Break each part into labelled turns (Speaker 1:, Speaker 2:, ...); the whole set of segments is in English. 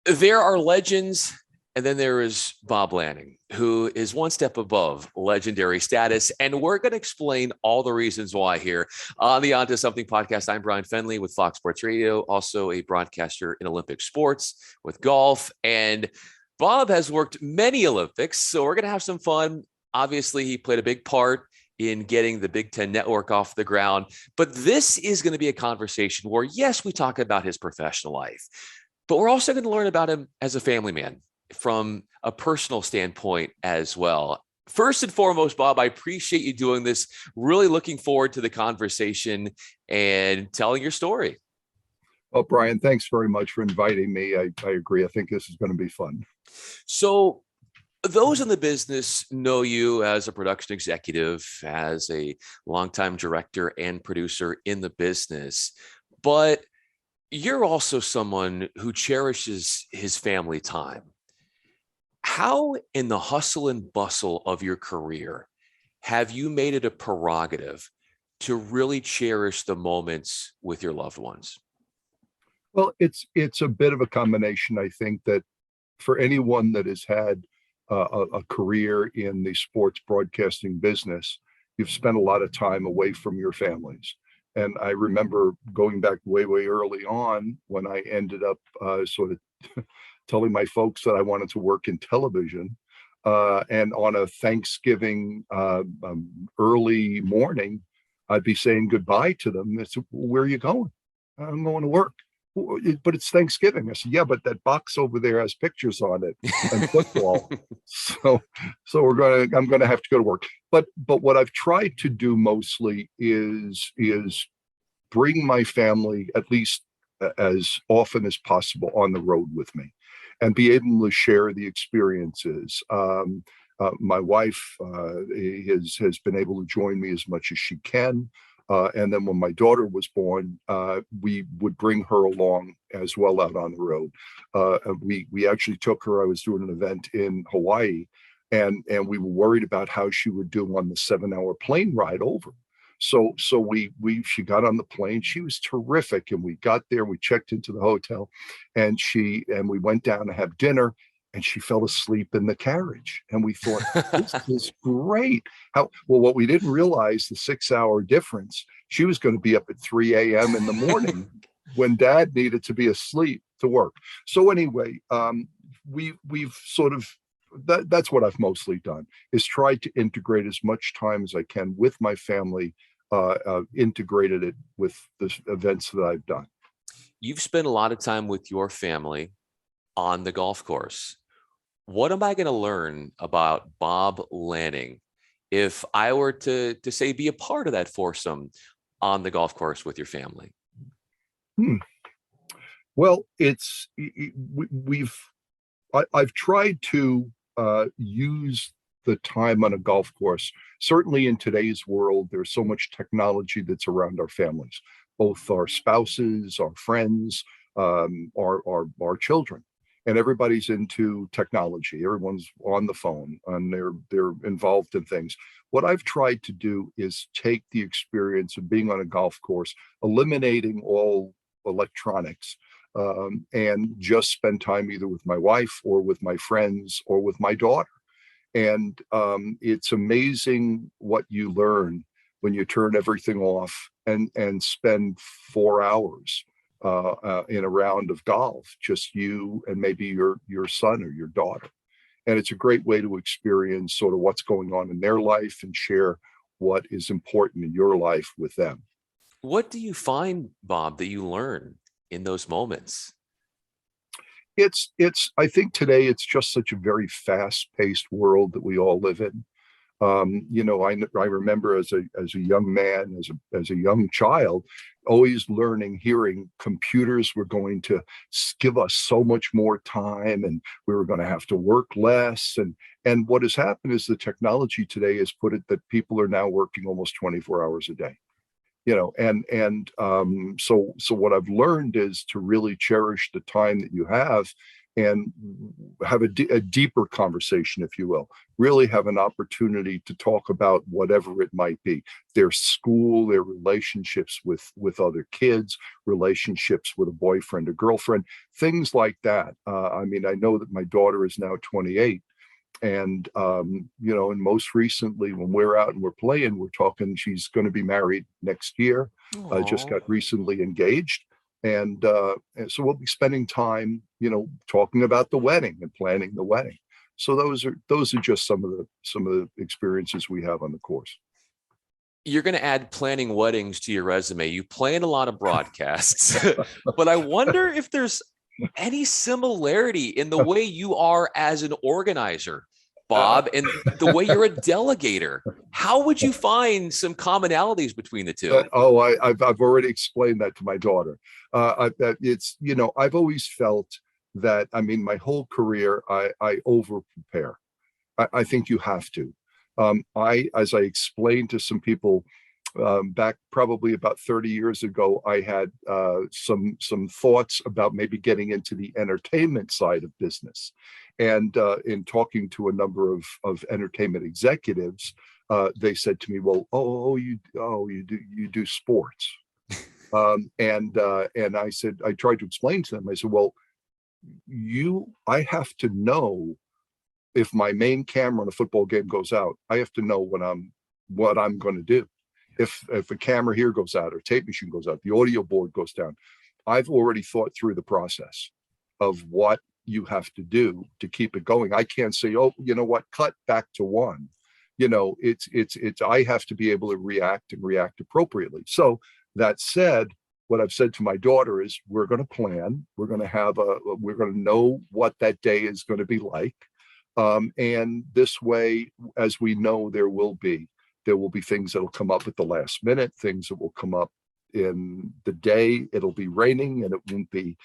Speaker 1: There are legends, and then there is Bob Lanning, who is one step above legendary status. And we're going to explain all the reasons why here on the Onto Something podcast. I'm Bryan Fenley with Fox Sports Radio, also a broadcaster in Olympic sports with golf. And Bob has worked many Olympics, so we're going to have some fun. Obviously, he played a big part in getting the Big Ten network off the ground. But this is going to be a conversation where, yes, we talk about his professional life, but we're also going to learn about him as a family man from a personal standpoint as well. First and foremost, Bob, I appreciate you doing this. Really looking forward to the conversation and telling your story.
Speaker 2: Well, Bryan, thanks very much for inviting me. I agree. I think this is going to be fun.
Speaker 1: So those in the business know you as a production executive, as a longtime director and producer in the business, but you're also someone who cherishes his family time. How, in the hustle and bustle of your career, have you made it a prerogative to really cherish the moments with your loved ones?
Speaker 2: Well, it's a bit of a combination. I think that for anyone that has had a career in the sports broadcasting business, you've spent a lot of time away from your families. And I remember going back way, way early on when I ended up sort of telling my folks that I wanted to work in television. And on a Thanksgiving early morning, I'd be saying goodbye to them. They said, "Where are you going?" "I'm going to work." "But it's Thanksgiving." I said, "Yeah, but that box over there has pictures on it and football." So I'm gonna have to go to work. But what I've tried to do mostly is bring my family at least as often as possible on the road with me and be able to share the experiences. My wife has been able to join me as much as she can. And then when my daughter was born, we would bring her along as well out on the road. We actually took her. I was doing an event in Hawaii, and we were worried about how she would do on the 7-hour plane ride over. So she got on the plane. She was terrific, and we got there. We checked into the hotel, and we went down to have dinner. And she fell asleep in the carriage. And we thought, this is great. What we didn't realize, the 6-hour difference, she was going to be up at 3 a.m. in the morning when Dad needed to be asleep to work. So anyway, we've sort of, that's what I've mostly done, is tried to integrate as much time as I can with my family, integrated it with the events that I've done.
Speaker 1: You've spent a lot of time with your family on the golf course. What am I going to learn about Bob Lanning if I were to say be a part of that foursome on the golf course with your family?
Speaker 2: Well, I've tried to use the time on a golf course. Certainly in today's world, there's so much technology that's around our families, both our spouses, our friends, our children. And everybody's into technology. Everyone's on the phone and they're involved in things. What I've tried to do is take the experience of being on a golf course, eliminating all electronics, and just spend time either with my wife or with my friends or with my daughter. And it's amazing what you learn when you turn everything off and spend 4 hours in a round of golf, just you and maybe your son or your daughter. And it's a great way to experience sort of what's going on in their life and share what is important in your life with them.
Speaker 1: What do you find, Bob, that you learn in those moments?
Speaker 2: I think today it's just such a very fast-paced world that we all live in. I remember as a young man, as a young child, always hearing computers were going to give us so much more time, and we were going to have to work less. And what has happened is the technology today has put it that people are now working almost 24 hours a day. So what I've learned is to really cherish the time that you have and have a deeper conversation, if you will. Really have an opportunity to talk about whatever it might be: their school, their relationships with other kids, relationships with a boyfriend or girlfriend, things like that. I mean, I know that my daughter is now 28. And and most recently, when we're out and we're playing, we're talking, she's going to be married next year. Just got recently engaged. And so we'll be spending time, talking about the wedding and planning the wedding. So those are just some of the experiences we have on the course.
Speaker 1: You're going to add planning weddings to your resume. You plan a lot of broadcasts, but I wonder if there's any similarity in the way you are as an organizer, Bob, and the way you're a delegator. How would you find some commonalities between the two?
Speaker 2: I've already explained that to my daughter. I've always felt that, I mean, my whole career, I over prepare. I think you have to. As I explained to some people back probably about 30 years ago, I had some thoughts about maybe getting into the entertainment side of business. And in talking to a number of entertainment executives, they said to me, "Well, you do sports." And I said, I tried to explain to them. I said, "Well, I have to know if my main camera on a football game goes out. I have to know what I'm going to do. If a camera here goes out, or tape machine goes out, the audio board goes down, I've already thought through the process of what you have to do to keep it going. I can't say, oh, you know what, cut back to one. It's I have to be able to react appropriately." So that said, what I've said to my daughter is, we're going to plan. We're going to know what that day is going to be like. And this way, as we know, there will be things that will come up at the last minute, things that will come up in the day. It'll be raining and it won't be,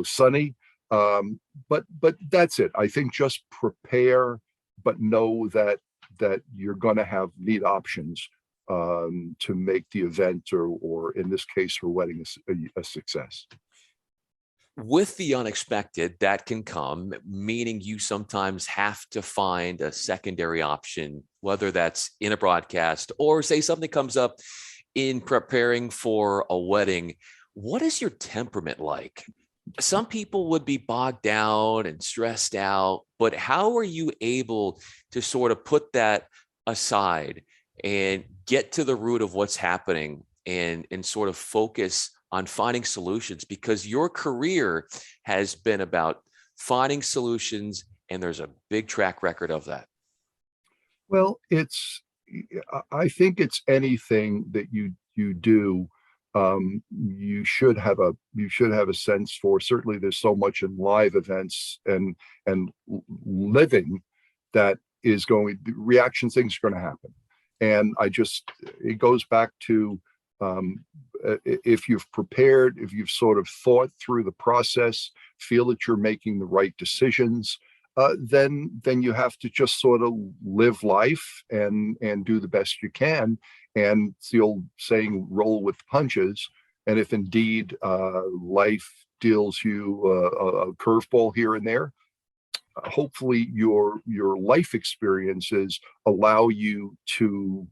Speaker 2: sunny. But that's it. I think just prepare, but know that you're going to have neat options to make the event, or in this case, her wedding, a success.
Speaker 1: With the unexpected that can come, meaning you sometimes have to find a secondary option, whether that's in a broadcast or say something comes up in preparing for a wedding. What is your temperament like? Some people would be bogged down and stressed out, but how are you able to sort of put that aside and get to the root of what's happening and sort of focus on finding solutions? Because your career has been about finding solutions, and there's a big track record of that.
Speaker 2: Well, I think it's anything that you do. You should have a sense for. Certainly, there's so much in live events and living that is reaction things are going to happen. And it goes back to, if you've prepared, if you've sort of thought through the process, feel that you're making the right decisions, then you have to just sort of live life and do the best you can. And it's the old saying, roll with punches. And if indeed life deals you a curveball here and there, hopefully your life experiences allow you to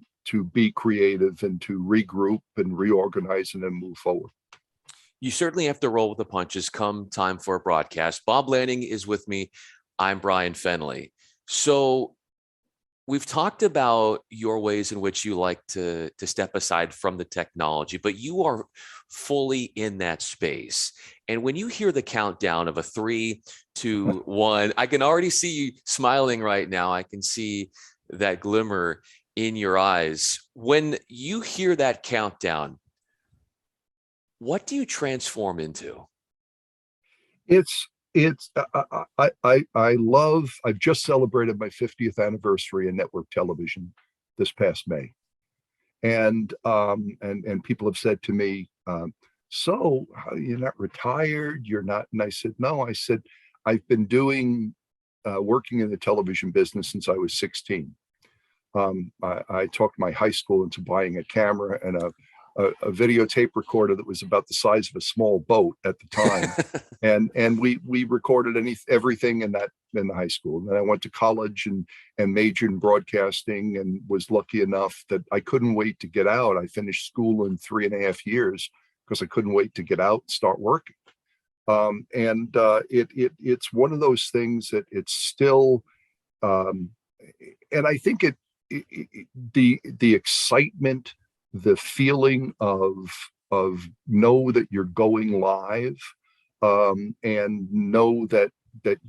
Speaker 2: be creative and to regroup and reorganize and then move forward.
Speaker 1: You certainly have to roll with the punches come time for a broadcast. Bob Lanning is with me. I'm Bryan Fenley. So we've talked about your ways in which you like to step aside from the technology, but you are fully in that space. And when you hear the countdown of a 3, 2, 1, I can already see you smiling right now. I can see that glimmer in your eyes. When you hear that countdown, what do you transform into?
Speaker 2: I've just celebrated my 50th anniversary in network television this past May. And people have said to me, so you're not retired, you're not. And I said, no. I said, I've been working in the television business since I was 16. I talked my high school into buying a camera and a videotape recorder that was about the size of a small boat at the time. And we recorded everything in the high school. And then I went to college and majored in broadcasting, and was lucky enough that I couldn't wait to get out. I finished school in 3.5 years because I couldn't wait to get out and start working. It's one of those things that it's still, and I think the excitement, the feeling of know that you're going live, and know that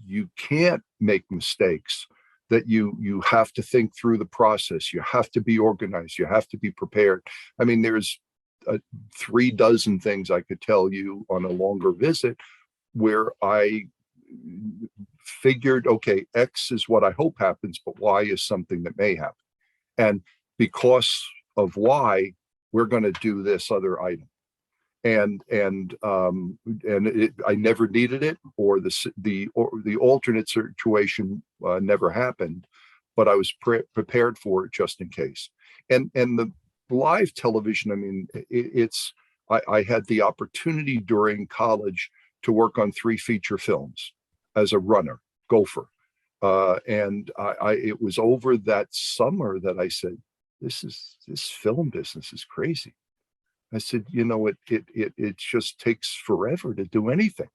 Speaker 2: you can't make mistakes, that you have to think through the process, you have to be organized, you have to be prepared. I mean, there's 36 things I could tell you on a longer visit where I figured, okay, X is what I hope happens, but Y is something that may happen. And because of Y, we're going to do this other item. I never needed it, or the alternate situation never happened, but I was prepared for it just in case. And the live television, I mean, I had the opportunity during college to work on 3 feature films as a runner, gopher. And it was over that summer that I said, this film business is crazy. I said, it just takes forever to do anything,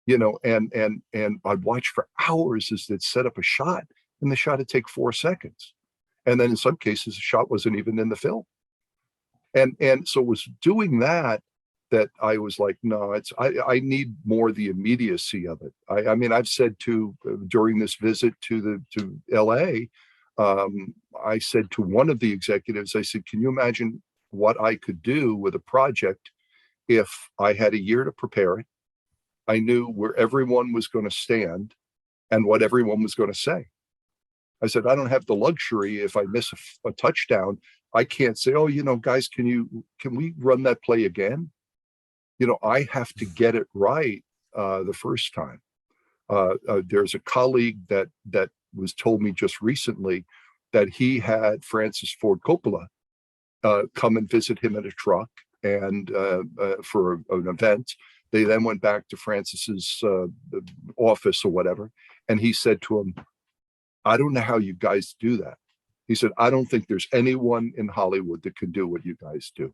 Speaker 2: and I'd watch for hours as they'd set up a shot, and the shot would take 4 seconds. And then in some cases, the shot wasn't even in the film. And so it was doing that I was like, no, I need more the immediacy of it. I mean, I've said during this visit to LA, I said to one of the executives, I said, can you imagine what I could do with a project if I had a year to prepare it? I knew where everyone was going to stand and what everyone was going to say. I said, I don't have the luxury, if I miss a touchdown, I can't say, oh, guys, can we run that play again? I have to get it right the first time. There's a colleague that was told me just recently that he had Francis Ford Coppola come and visit him in a truck, and for an event. They then went back to Francis's office or whatever, and he said to him, I don't know how you guys do that. He said, I don't think there's anyone in Hollywood that can do what you guys do.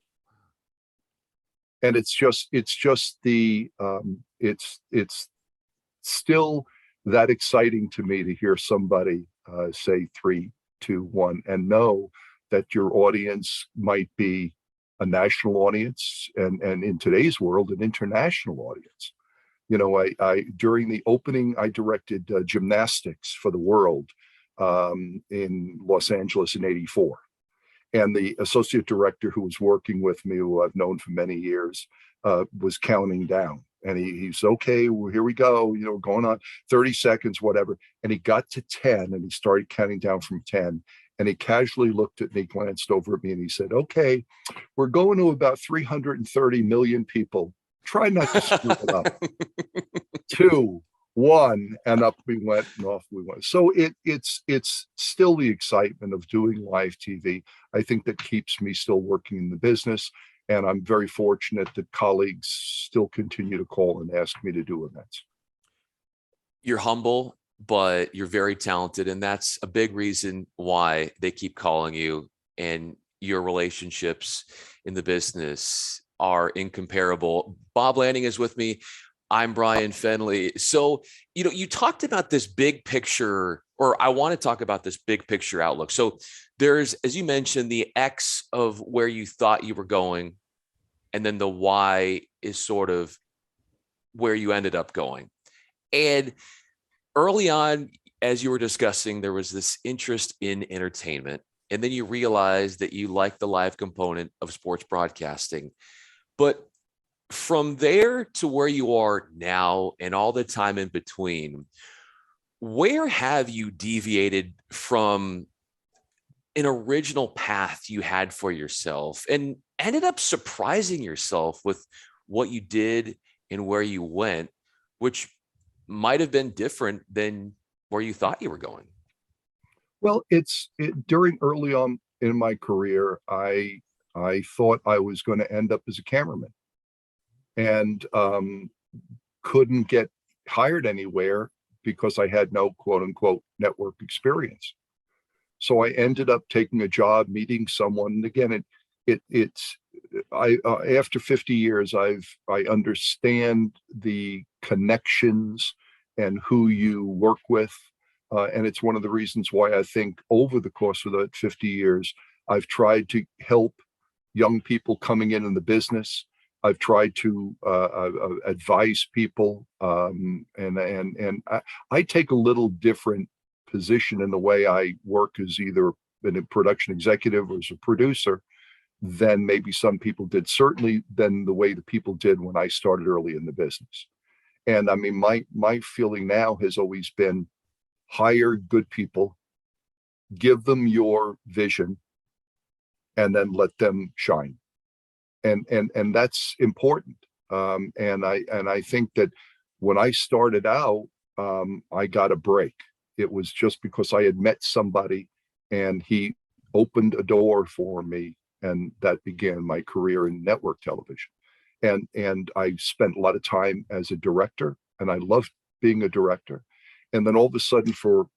Speaker 2: And it's still that exciting to me to hear somebody say 3, 2, 1, and know that your audience might be a national audience, and in today's world, an international audience. I during the opening, I directed gymnastics for the world in Los Angeles in '84. And the associate director who was working with me, who I've known for many years, was counting down. And he's okay, well, here we go, going on 30 seconds, whatever. And he got to 10 and he started counting down from 10. And he casually looked at me, glanced over at me, and he said, okay, we're going to about 330 million people. Try not to screw it up. 2, 1, and up we went, and off we went. So it's still the excitement of doing live TV. I think that keeps me still working in the business. And I'm very fortunate that colleagues still continue to call and ask me to do events.
Speaker 1: You're humble, but you're very talented. And that's a big reason why they keep calling you, and your relationships in the business are incomparable. Bob Lanning is with me. I'm Bryan Fenley. So, you talked about this big picture, or I want to talk about this big picture outlook. So there's, as you mentioned, the X of where you thought you were going, and then the Y is sort of where you ended up going. And early on, as you were discussing, there was this interest in entertainment, and then you realized that you like the live component of sports broadcasting. But from there to where you are now and all the time in between, where have you deviated from an original path you had for yourself and ended up surprising yourself with what you did and where you went, which might have been different than where you thought you were going?
Speaker 2: Well, during early on in my career, I I thought I was going to end up as a cameraman, and couldn't get hired anywhere because I had no quote unquote network experience. So I ended up taking a job, meeting someone. And again, it's I after 50 years, I understand the connections and who you work with, and it's one of the reasons why I think over the course of that 50 years, I've tried to help young people coming in the business. I've tried to advise people, and I take a little different position in the way I work as either a production executive or as a producer than maybe some people did. Certainly than the way the people did when I started early in the business. And I mean, my feeling now has always been hire good people, give them your vision, and then let them shine. And that's important. And I think that when I started out, I got a break. It was just because I had met somebody and he opened a door for me, and that began my career in network television. And I spent a lot of time as a director, and I loved being a director. And then all of a sudden, for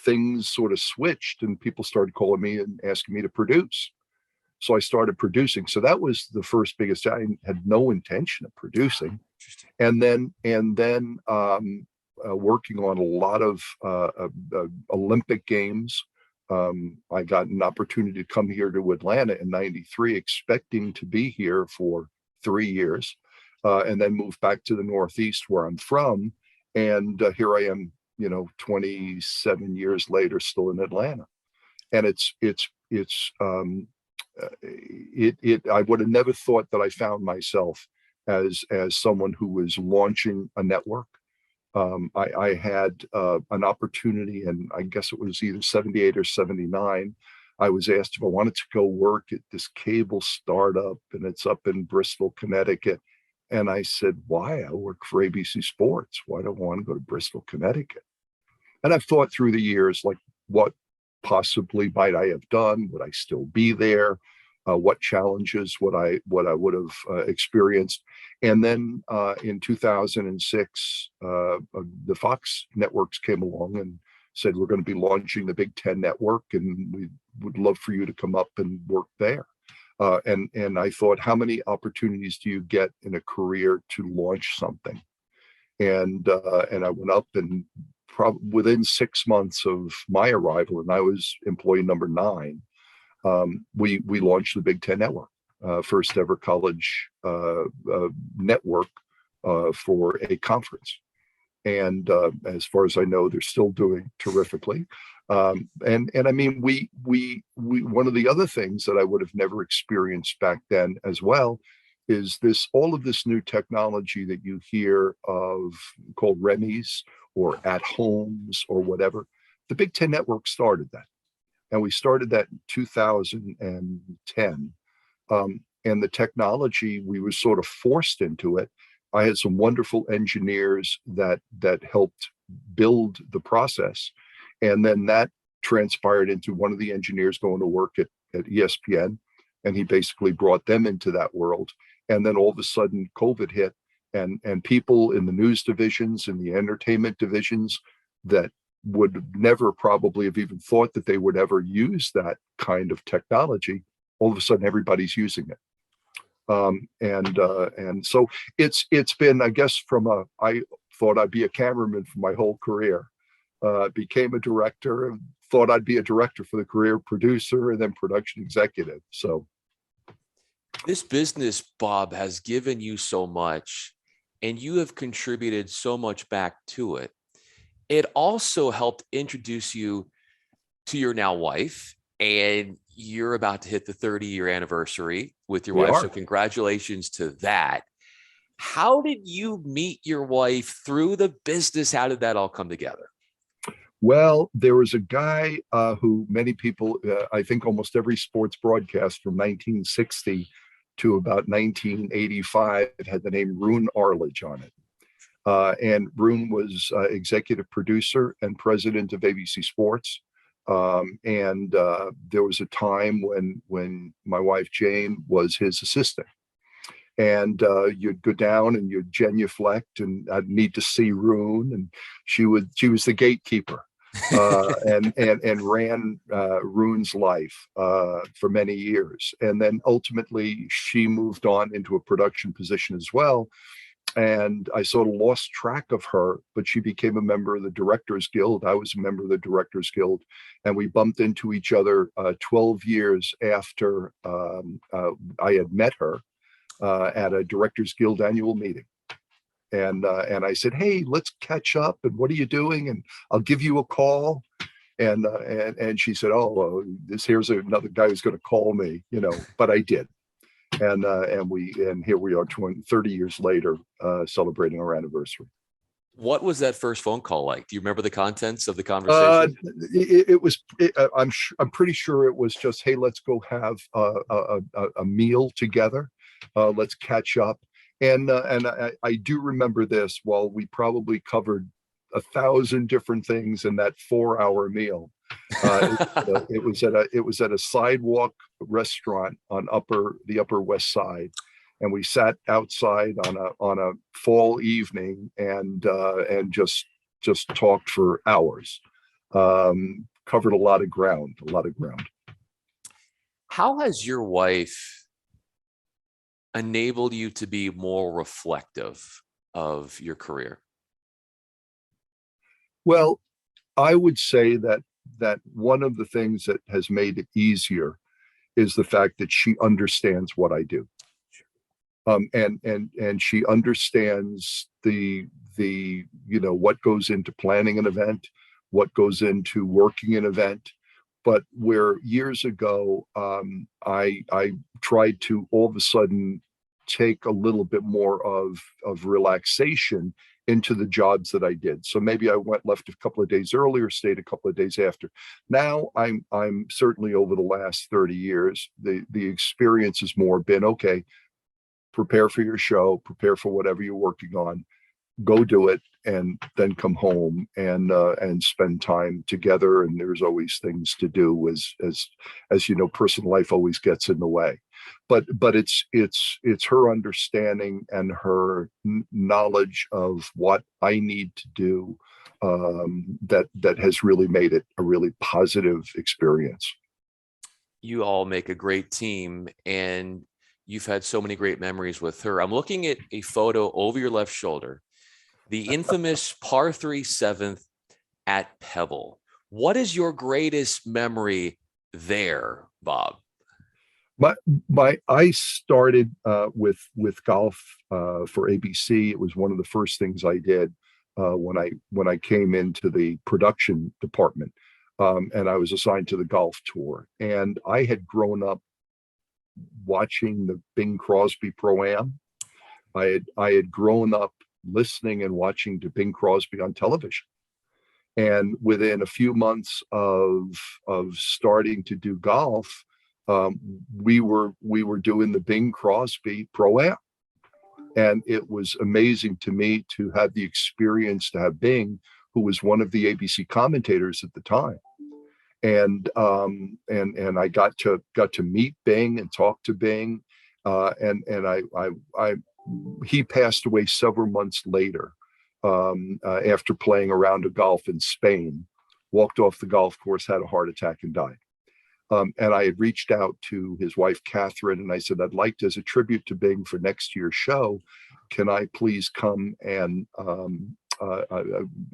Speaker 2: things sort of switched, and people started calling me and asking me to produce. So I started producing. So that was the first biggest. I had no intention of producing,
Speaker 1: Interesting.
Speaker 2: and then working on a lot of Olympic games. I got an opportunity to come here to Atlanta in '93, expecting to be here for 3 years, and then move back to the Northeast where I'm from. And here I am, 27 years later, still in Atlanta. And I would have never thought that I found myself as someone who was launching a network. I had an opportunity, and I guess it was either 78 or 79. I was asked if I wanted to go work at this cable startup, and it's up in Bristol, Connecticut. And I said, why? I work for ABC Sports. Why do I want to go to Bristol, Connecticut? And I've thought through the years, like, what possibly might I have done? Would I still be there? What challenges would I would have experienced? And then in 2006, the Fox networks came along and said, we're going to be launching the Big Ten network, and we would love for you to come up and work there. And I thought, how many opportunities do you get in a career to launch something? And I went up, and within 6 months of my arrival, and I was employee number 9, we launched the Big Ten Network, first ever college network for a conference. And as far as I know, they're still doing terrifically. And I mean, we one of the other things that I would have never experienced back then as well is all of this new technology that you hear of, called REMIs or at homes or whatever. The Big Ten Network started that. And we started that in 2010. And the technology, we were sort of forced into it. I had some wonderful engineers that helped build the process. And then that transpired into one of the engineers going to work at ESPN. And he basically brought them into that world. And then all of a sudden, COVID hit, and people in the news divisions and the entertainment divisions that would never probably have even thought that they would ever use that kind of technology, all of a sudden everybody's using it. And so it's been, I guess, I thought I'd be a cameraman for my whole career, became a director, and thought I'd be a director for the career, producer, and then production executive. So
Speaker 1: this business, Bob, has given you so much, and you have contributed so much back to it. It also helped introduce you to your now wife, and you're about to hit the 30-year anniversary with your wife. So congratulations to that. How did you meet your wife through the business? How did that all come together?
Speaker 2: Well, there was a guy who many people, I think almost every sports broadcast from 1960 to about 1985 had the name Roone Arledge on it. And Roone was executive producer and president of ABC Sports. And there was a time when my wife Jane was his assistant, and you'd go down and you'd genuflect, and I'd need to see Rune, and she was the gatekeeper, and ran Rune's life for many years, and then ultimately she moved on into a production position as well. And I sort of lost track of her, but she became a member of the Directors Guild. I was a member of the Directors Guild, and we bumped into each other 12 years after I had met her at a Directors Guild annual meeting. And I said, "Hey, let's catch up. And what are you doing? And I'll give you a call." And she said, "Oh, well, here's another guy who's going to call me," But I did. And here we are 30 years later, celebrating our anniversary.
Speaker 1: What was that first phone call like? Do you remember the contents of the conversation?
Speaker 2: I'm pretty sure it was just, "Hey, let's go have a meal together. Let's catch up." And I do remember this. While we probably covered 1,000 different things in that 4-hour meal, it was at a sidewalk restaurant on the Upper West Side, and we sat outside on a fall evening and just talked for hours. Covered a lot of ground.
Speaker 1: How has your wife enabled you to be more reflective of your career?
Speaker 2: Well, I would say that one of the things that has made it easier is the fact that she understands what I do. And she understands the what goes into planning an event, what goes into working an event. But where years ago, I tried to all of a sudden take a little bit more of relaxation into the jobs that I did. So maybe I left a couple of days earlier, stayed a couple of days after. Now I'm certainly, over the last 30 years, the experience has more been, okay, prepare for your show, prepare for whatever you're working on, go do it, and then come home and spend time together. And there's always things to do, as you know, personal life always gets in the way. But it's her understanding and her knowledge of what I need to do that has really made it a really positive experience.
Speaker 1: You all make a great team, and you've had so many great memories with her. I'm looking at a photo over your left shoulder, the infamous par 3 7th at Pebble. What is your greatest memory there, Bob?
Speaker 2: I started with golf for ABC. It was one of the first things I did when I came into the production department, and I was assigned to the golf tour. And I had grown up watching the Bing Crosby Pro-Am. I had grown up listening and watching to Bing Crosby on television. And within a few months of starting to do golf, we were doing the Bing Crosby Pro-Am. And it was amazing to me to have the experience to have Bing, who was one of the ABC commentators at the time. And I got to meet Bing and talk to Bing. He passed away several months later, after playing a round of golf in Spain, walked off the golf course, had a heart attack, and died. And I had reached out to his wife, Catherine, and I said, "I'd like to, as a tribute to Bing for next year's show, can I please come and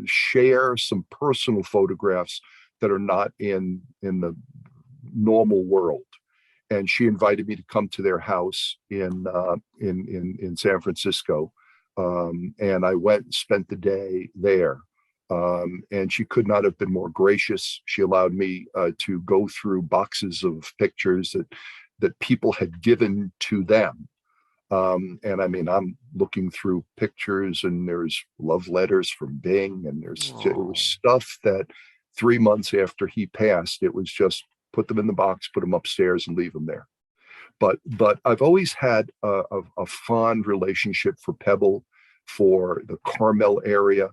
Speaker 2: share some personal photographs that are not in the normal world?" And she invited me to come to their house in San Francisco. And I went and spent the day there. And she could not have been more gracious. She allowed me to go through boxes of pictures that people had given to them. And I mean, I'm looking through pictures, and there's love letters from Bing, and there was stuff that 3 months after he passed, it was just put them in the box, put them upstairs, and leave them there. But I've always had a fond relationship for Pebble, for the Carmel area.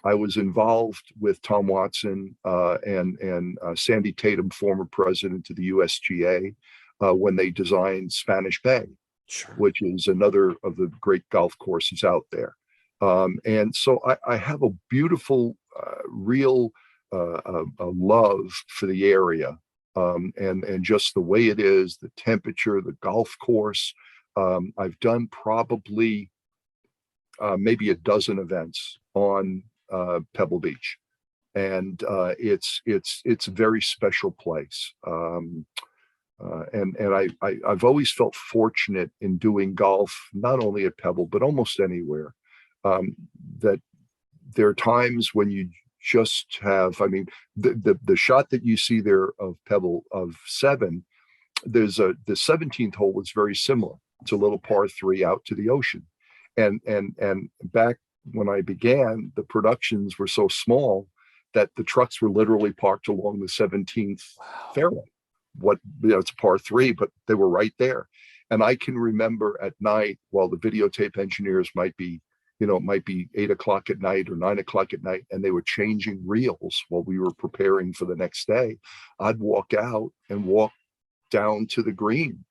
Speaker 2: I was involved with Tom Watson and Sandy Tatum, former president of the USGA, when they designed Spanish Bay,
Speaker 1: Sure.
Speaker 2: which is another of the great golf courses out there. And so I have a beautiful, real a love for the area, and just the way it is, the temperature, the golf course. I've done probably maybe a dozen events on Pebble Beach, and it's a very special place. I've always felt fortunate in doing golf, not only at Pebble but almost anywhere. That there are times when you just have, I mean, the shot that you see there of Pebble of 7, the 17th hole was very similar. It's a little par 3 out to the ocean, and back when I began, the productions were so small that the trucks were literally parked along the 17th
Speaker 1: Wow.
Speaker 2: fairway. It's a par 3, but they were right there. And I can remember at night, while the videotape engineers might be, it might be 8 o'clock at night or 9 o'clock at night, and they were changing reels while we were preparing for the next day. I'd walk out and walk down to the green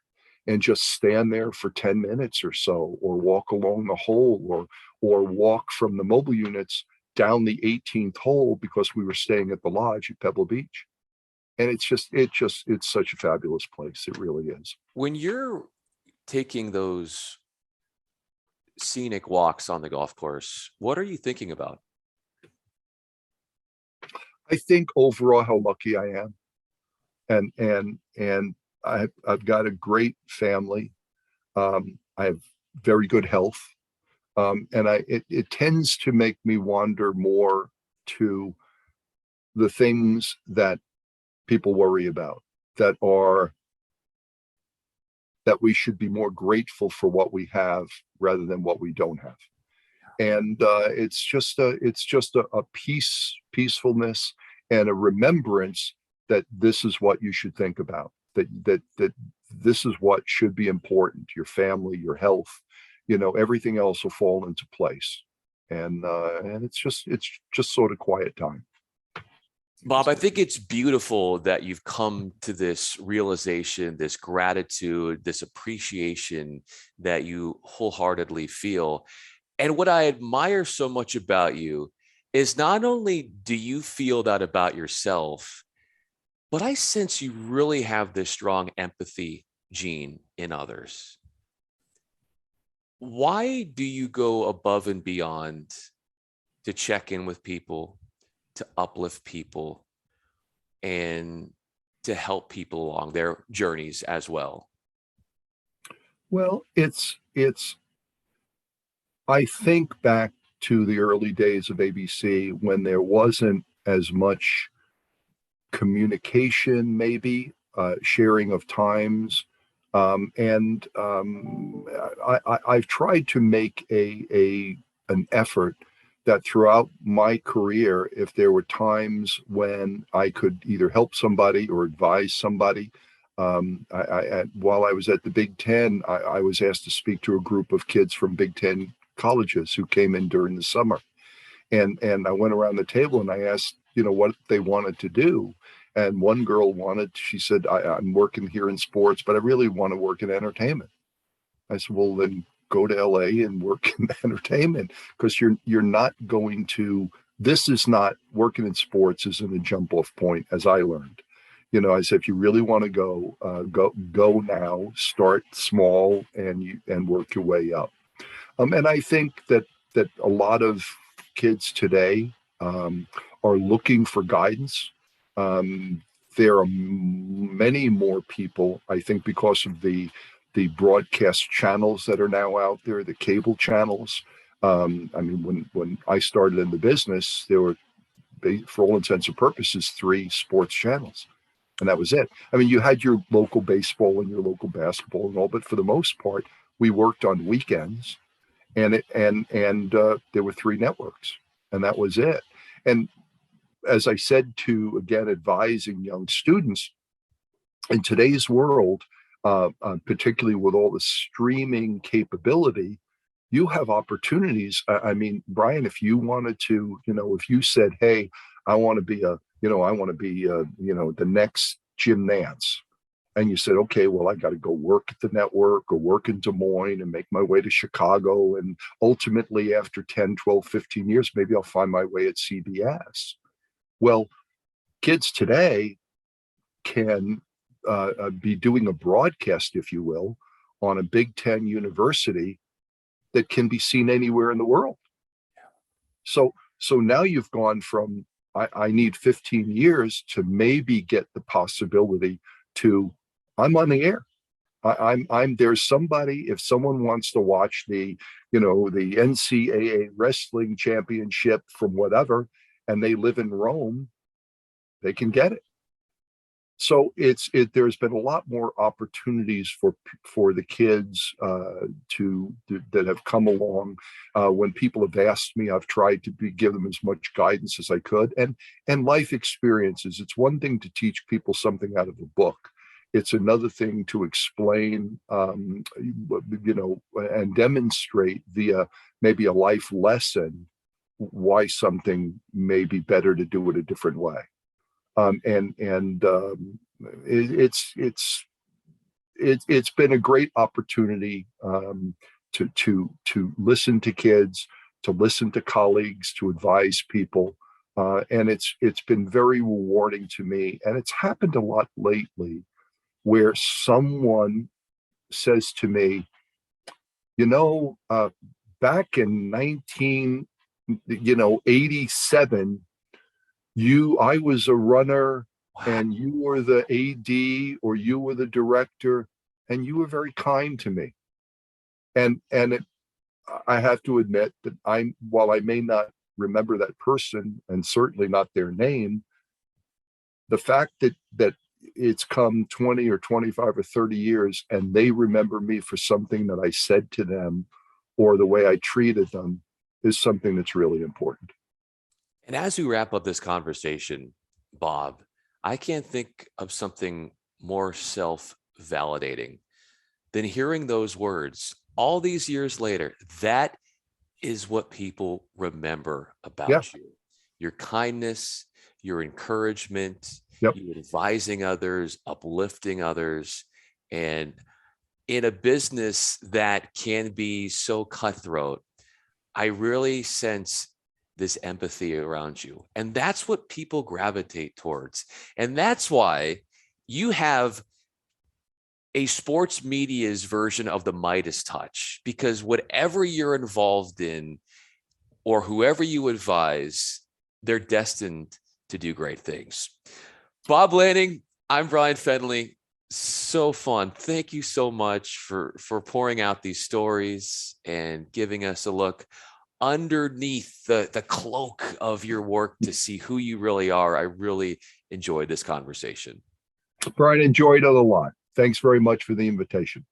Speaker 2: and just stand there for 10 minutes or so, or walk along the hole, or walk from the mobile units down the 18th hole, because we were staying at the lodge at Pebble Beach. And it's such a fabulous place. It really is.
Speaker 1: When you're taking those scenic walks on the golf course, what are you thinking about?
Speaker 2: I think overall how lucky I am, and I've got a great family. I have very good health, and it tends to make me wander more to the things that people worry about, that we should be more grateful for what we have rather than what we don't have. And it's just a peacefulness and a remembrance that this is what you should think about, that this is what should be important: your family, your health, everything else will fall into place. And it's just sort of quiet time.
Speaker 1: Bob, I think it's beautiful that you've come to this realization, this gratitude, this appreciation that you wholeheartedly feel. And what I admire so much about you is not only do you feel that about yourself, but I sense you really have this strong empathy gene in others. Why do you go above and beyond to check in with people, to uplift people, and to help people along their journeys as well?
Speaker 2: Well, I think back to the early days of ABC, when there wasn't as much communication, maybe sharing of times, and I've tried to make an effort that throughout my career, if there were times when I could either help somebody or advise somebody. While I was at the Big Ten, I was asked to speak to a group of kids from Big Ten colleges who came in during the summer. And I went around the table and I asked, what they wanted to do. And one girl she said, I'm working here in sports, but I really want to work in entertainment. I said, well, then go to LA and work in entertainment, because you're not going to, this is not, working in sports isn't a jump off point, as I learned. I said, if you really want to go now, start small and work your way up. And I think that a lot of kids today are looking for guidance. There are many more people, I think, because of the broadcast channels that are now out there, the cable channels. I mean, when I started in the business, there were, for all intents and purposes, 3 sports channels, and that was it. I mean, you had your local baseball and your local basketball and all, but for the most part, we worked on weekends, and there were 3 networks, and that was it. And as I said, to again advising young students in today's world, particularly with all the streaming capability, you have opportunities. I mean, Bryan, if you wanted to, if you said, hey, I want to be the next Jim Nance. And you said, okay, well, I got to go work at the network or work in Des Moines and make my way to Chicago. And ultimately, after 10, 12, 15 years, maybe I'll find my way at CBS. Well, kids today can be doing a broadcast, if you will, on a Big Ten university that can be seen anywhere in the world. So now you've gone from, I need 15 years to maybe get the possibility to, I'm on the air. I'm there's somebody, if someone wants to watch the NCAA wrestling championship from whatever, and they live in Rome, they can get it. So there's been a lot more opportunities for the kids that have come along. When people have asked me, I've tried to give them as much guidance as I could, and life experiences. It's one thing to teach people something out of a book. It's another thing to explain, and demonstrate via maybe a life lesson why something may be better to do it a different way. It's been a great opportunity to listen to kids, to listen to colleagues, to advise people, and it's been very rewarding to me. And it's happened a lot lately, where someone says to me, back in 1987. I was a runner, and you were the AD or you were the director, and you were very kind to me. And I have to admit that while I may not remember that person and certainly not their name, the fact that it's come 20 or 25 or 30 years and they remember me for something that I said to them or the way I treated them is something that's really important.
Speaker 1: And as we wrap up this conversation, Bob, I can't think of something more self-validating than hearing those words all these years later. That is what people remember about you. Your kindness, your encouragement, you advising others, uplifting others. And in a business that can be so cutthroat, I really sense this empathy around you. And that's what people gravitate towards. And that's why you have a sports media's version of the Midas touch, because whatever you're involved in or whoever you advise, they're destined to do great things. Bob Lanning, I'm Bryan Fenley. So fun. Thank you so much for pouring out these stories and giving us a look underneath the cloak of your work to see who you really are. I really enjoyed this conversation.
Speaker 2: Bryan, enjoyed it a lot. Thanks very much for the invitation.